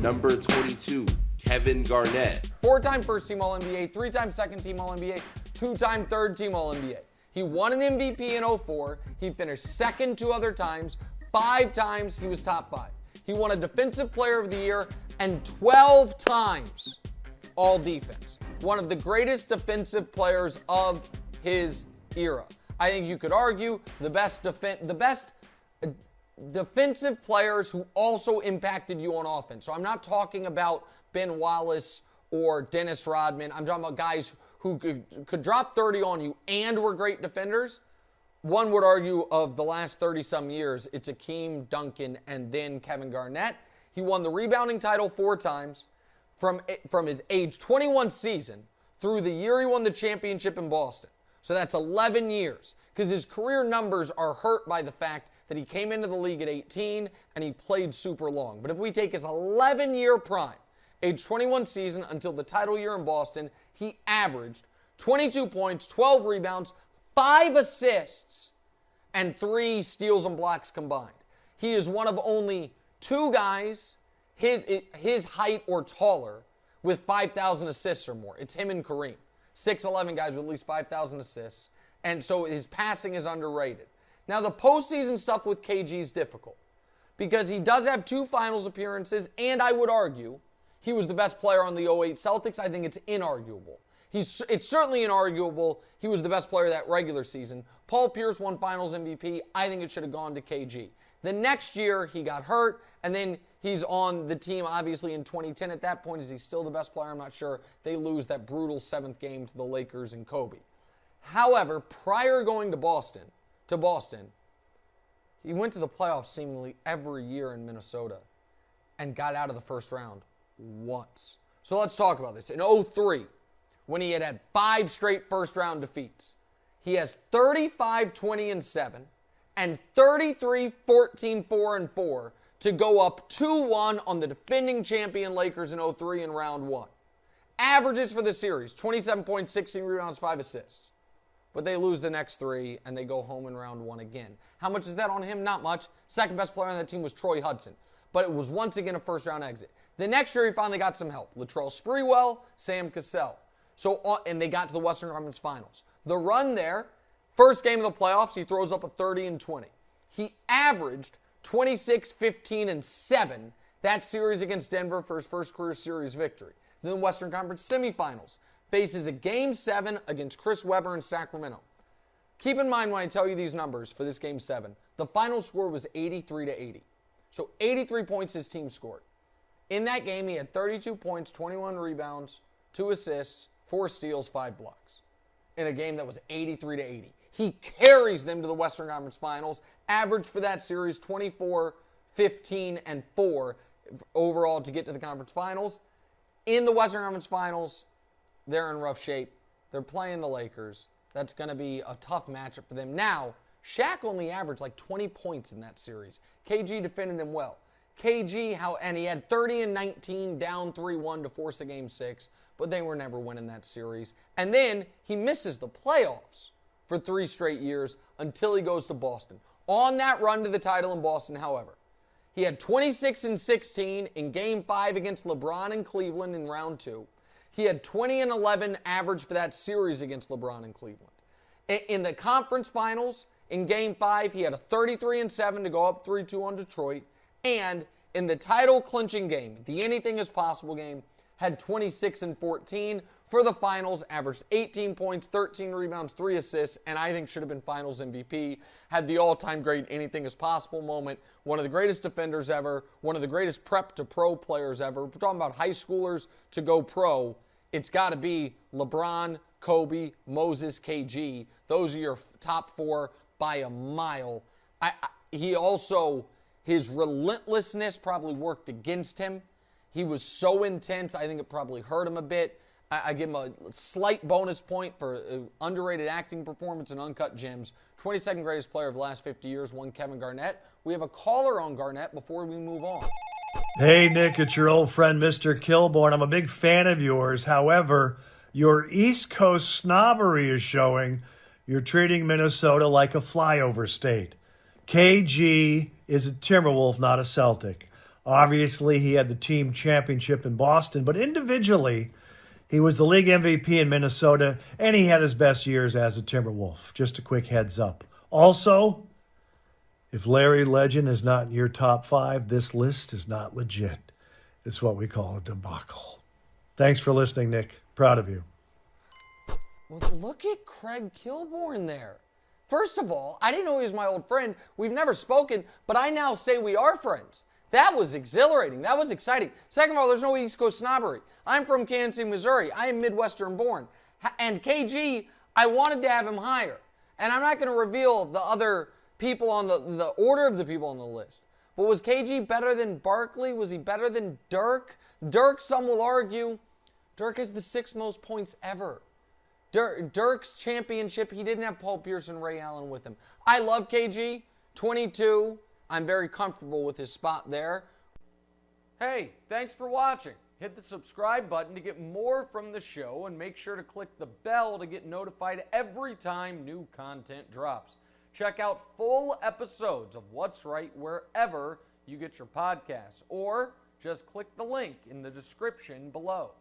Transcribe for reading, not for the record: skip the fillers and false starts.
Number 22, Kevin Garnett. 4-time first-team All-NBA, 3-time second-team All-NBA, 2-time third-team All-NBA. He won an MVP in 2004. He finished second 2 other times. 5 times he was top 5. He won a Defensive Player of the Year and 12 times All Defense. One of the greatest defensive players of his era. I think you could argue the best defensive players who also impacted you on offense. So I'm not talking about Ben Wallace or Dennis Rodman. I'm talking about guys who could drop 30 on you and were great defenders. One would argue of the last 30-some years, it's Akeem, Duncan, and then Kevin Garnett. He won the rebounding title 4 times from his age 21 season through the year he won the championship in Boston. So that's 11 years, because his career numbers are hurt by the fact that he came into the league at 18 and he played super long. But if we take his 11-year prime, age 21 season until the title year in Boston, he averaged 22 points, 12 rebounds, 5 assists, and 3 steals and blocks combined. He is one of only 2 guys his height or taller with 5,000 assists or more. It's him and Kareem. 6'11" guys with at least 5,000 assists. And so his passing is underrated. Now, the postseason stuff with KG is difficult because he does have 2 finals appearances, and I would argue he was the best player on the 08 Celtics. I think it's inarguable. It's certainly inarguable he was the best player that regular season. Paul Pierce won finals MVP. I think it should have gone to KG. The next year, he got hurt, and then he's on the team, obviously, in 2010. At that point, is he still the best player? I'm not sure. They lose that brutal 7th game to the Lakers and Kobe. However, prior going to Boston, he went to the playoffs seemingly every year in Minnesota and got out of the first round once. So let's talk about this. In 2003, when he had 5 straight first-round defeats, he has 35-20-7 and 33-14-4-4 to go up 2-1 on the defending champion Lakers in 2003 in round 1. Averages for the series, 27 points, 16 rebounds, 5 assists. But they lose the next 3, and they go home in round 1 again. How much is that on him? Not much. Second best player on that team was Troy Hudson. But it was once again a first-round exit. The next year, he finally got some help. Latrell Sprewell, Sam Cassell. And they got to the Western Conference Finals. The run there, first game of the playoffs, he throws up a 30-20. He averaged 26, 15, and 7 that series against Denver for his first career series victory. Then the Western Conference semifinals faces a Game 7 against Chris Webber in Sacramento. Keep in mind when I tell you these numbers for this Game 7, the final score was 83-80. So 83 points his team scored. In that game, he had 32 points, 21 rebounds, 2 assists, 4 steals, 5 blocks. In a game that was 83-80. He carries them to the Western Conference Finals, averaged for that series 24, 15, and 4 overall to get to the conference finals. In the Western Conference Finals, they're in rough shape. They're playing the Lakers. That's going to be a tough matchup for them. Now, Shaq only averaged like 20 points in that series. KG defended them well. And he had 30 and 19 down 3-1 to force a Game 6, but they were never winning that series. And then he misses the playoffs for 3 straight years until he goes to Boston. On that run to the title in Boston, however, he had 26 and 16 in Game 5 against LeBron in Cleveland in round 2. He had 20 and 11 average for that series against LeBron in Cleveland. In the conference finals, in Game 5, he had a 33 and 7 to go up 3-2 on Detroit. And in the title-clinching game, the anything is possible game, had 26 and 14 for the finals, averaged 18 points, 13 rebounds, 3 assists, and I think should have been finals MVP. Had the all-time great anything is possible moment. One of the greatest defenders ever, one of the greatest prep-to-pro players ever. We're talking about high schoolers to go pro. It's got to be LeBron, Kobe, Moses, KG. Those are your top 4 by a mile. He also, his relentlessness probably worked against him. He was so intense, I think it probably hurt him a bit. I give him a slight bonus point for underrated acting performance and Uncut Gems. 22nd greatest player of the last 50 years, one Kevin Garnett. We have a caller on Garnett before we move on. Hey, Nick, it's your old friend, Mr. Kilborn. I'm a big fan of yours. However, your East Coast snobbery is showing. You're treating Minnesota like a flyover state. KG is a Timberwolf, not a Celtic. Obviously, he had the team championship in Boston, but individually, he was the league MVP in Minnesota, and he had his best years as a Timberwolf. Just a quick heads up. Also, if Larry Legend is not in your top 5, this list is not legit. It's what we call a debacle. Thanks for listening, Nick. Proud of you. Well, look at Craig Kilborn there. First of all, I didn't know he was my old friend. We've never spoken, but I now say we are friends. That was exhilarating. That was exciting. Second of all, there's no East Coast snobbery. I'm from Kansas City, Missouri. I am Midwestern born. And KG, I wanted to have him higher. And I'm not going to reveal the other people on the order of the people on the list. But was KG better than Barkley? Was he better than Dirk? Dirk, some will argue, Dirk has the 6th most points ever. Dirk's championship, he didn't have Paul Pierce and Ray Allen with him. I love KG, 22. I'm very comfortable with his spot there. Hey, thanks for watching. Hit the subscribe button to get more from the show, and make sure to click the bell to get notified every time new content drops. Check out full episodes of What's Right wherever you get your podcasts, or just click the link in the description below.